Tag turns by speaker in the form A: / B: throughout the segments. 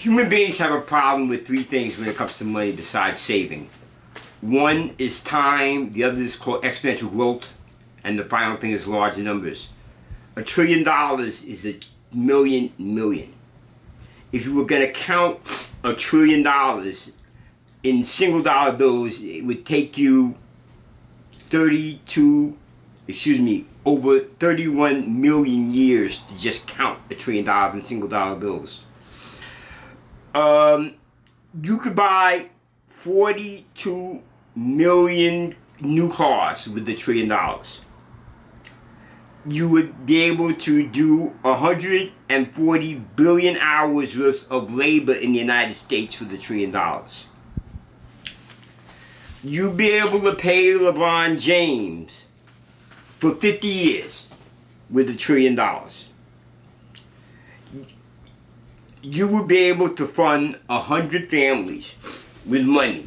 A: Human beings have a problem with three things when it comes to money besides saving. One is time, the other is called exponential growth, and the final thing is large numbers. $1 trillion is a million. If you were going to count $1 trillion in single dollar bills, it would take you over 31 million years to just count $1 trillion in single dollar bills. You could buy 42 million new cars with $1 trillion. You would be able to do 140 billion hours worth of labor in the United States with $1 trillion. You'd be able to pay LeBron James for 50 years with $1 trillion. You would be able to fund 100 families with money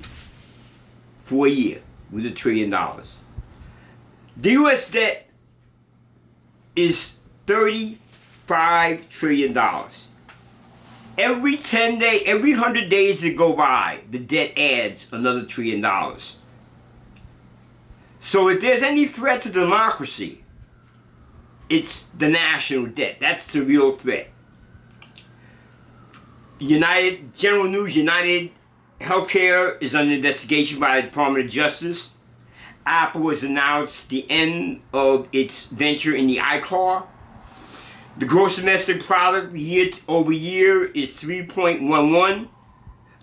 A: for a year with $1 trillion. The U.S. debt is $35 trillion. Every 100 days that go by, the debt adds another $1 trillion. So if there's any threat to democracy, it's the national debt. That's the real threat. General News, United Healthcare is under investigation by the Department of Justice. Apple has announced the end of its venture in the iCar. The gross domestic product year over year is 3.11.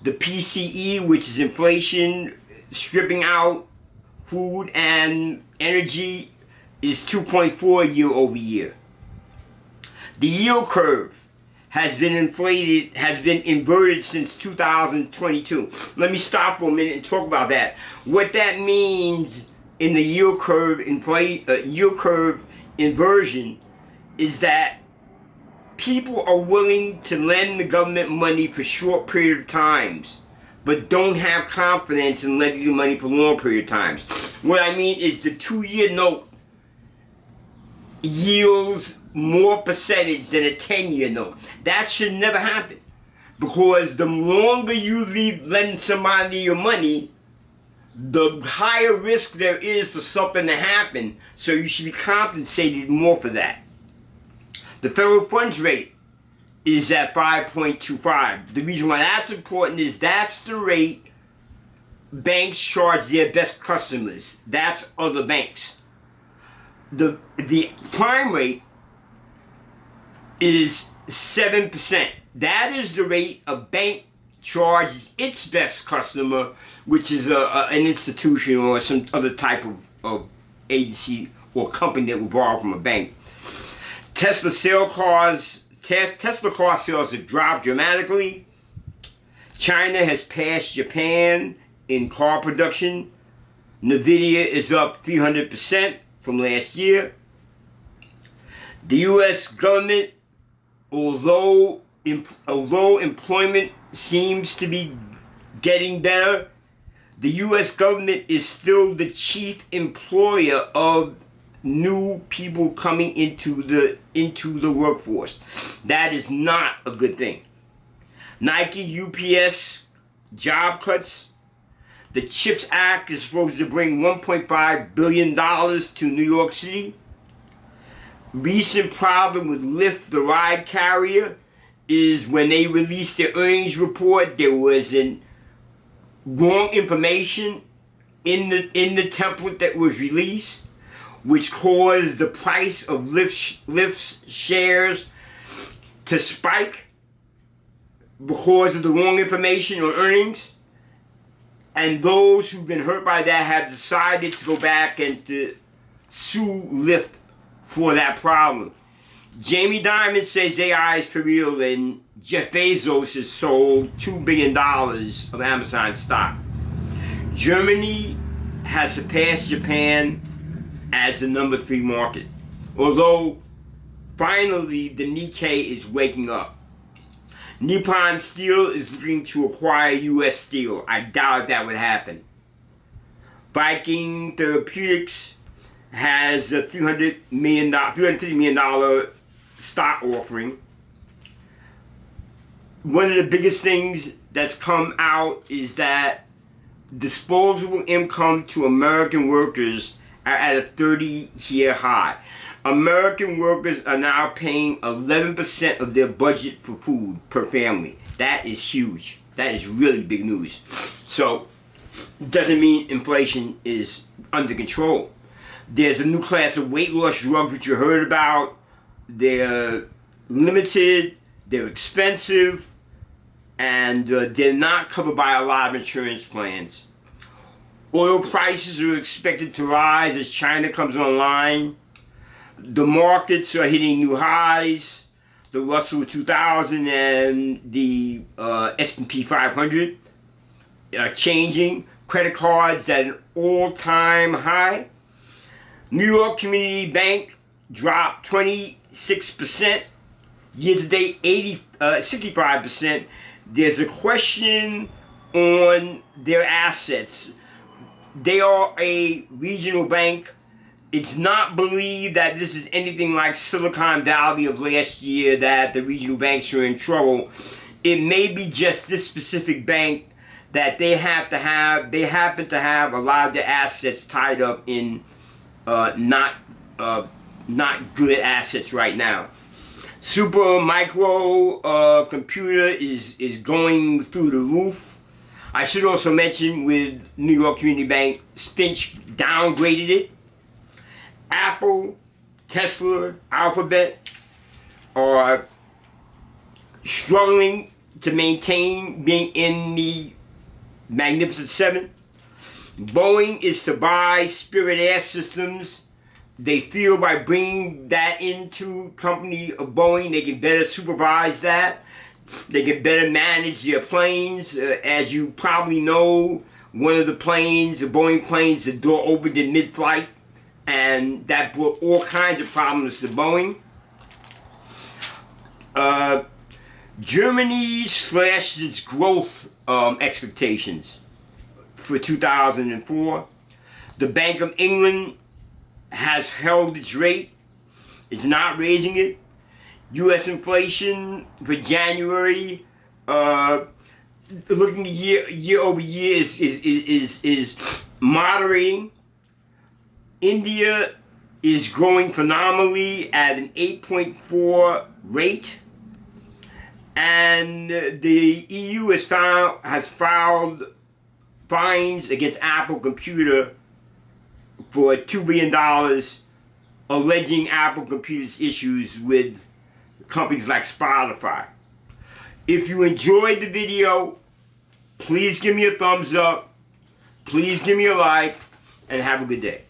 A: The PCE, which is inflation stripping out food and energy, is 2.4 year over year. The yield curve has been inverted since 2022. Let me stop for a minute and talk about that. What that means in the yield curve inversion is that people are willing to lend the government money for short period of times, but don't have confidence in lending you money for long period of times. What I mean is the 2-year note yields more percentage than a 10-year note. That should never happen, because the longer you lend somebody your money, the higher risk there is for something to happen, so you should be compensated more for that. The federal funds rate is at 5.25. The reason why that's important is that's the rate banks charge their best customers. That's other banks. The prime rate is 7%. That is the rate a bank charges its best customer, which is an institution or some other type of agency or company that will borrow from a bank. Tesla car sales have dropped dramatically. China has passed Japan in car production. Nvidia is up 300% from last year. The U.S. government, although employment seems to be getting better, the U.S. government is still the chief employer of new people coming into the workforce. That is not a good thing. Nike, UPS, job cuts. The CHIPS Act is supposed to bring $1.5 billion to New York City. Recent problem with Lyft, the ride carrier, is when they released their earnings report, there was wrong information in the template that was released, which caused the price of Lyft's shares to spike because of the wrong information on earnings. And those who've been hurt by that have decided to go back and to sue Lyft for that problem. Jamie Dimon says AI is for real, and Jeff Bezos has sold $2 billion of Amazon stock. Germany has surpassed Japan as the number 3 market, although finally the Nikkei is waking up. Nippon Steel is looking to acquire U.S. Steel. I doubt that would happen. Viking Therapeutics has a $350 million stock offering. one of the biggest things that's come out is that disposable income to American workers are at a 30-year high. American workers are now paying 11% of their budget for food per family. That is huge. That is really big news. So, doesn't mean inflation is under control. There's a new class of weight loss drugs which you heard about. They're limited, they're expensive, and they're not covered by a lot of insurance plans. Oil prices are expected to rise as China comes online. The markets are hitting new highs. The Russell 2000 and the S&P 500 are changing. Credit cards at an all-time high. New York Community Bank dropped 26%. Year-to-date, 65%. There's a question on their assets. They are a regional bank. It's not believed that this is anything like Silicon Valley of last year, that the regional banks are in trouble. It may be just this specific bank that they happen to have a lot of their assets tied up in not good assets right now. Super micro computer is going through the roof. I should also mention with New York Community Bank, Finch downgraded it. Apple, Tesla, Alphabet are struggling to maintain being in the Magnificent Seven. Boeing is to buy Spirit Air Systems. They feel by bringing that into company of Boeing, they can better supervise that. They can better manage their planes. As you probably know, one of the planes, the Boeing planes, the door opened in mid-flight, and that brought all kinds of problems to Boeing. Germany slashed its growth expectations for 2004. The Bank of England has held its rate. It's not raising it. U.S. inflation for January, looking year over year, is moderating. India is growing phenomenally at an 8.4 rate, and the EU has filed fines against Apple Computer for $2 billion, alleging Apple Computer's issues with companies like Spotify. If you enjoyed the video, please give me a thumbs up, please give me a like, and have a good day.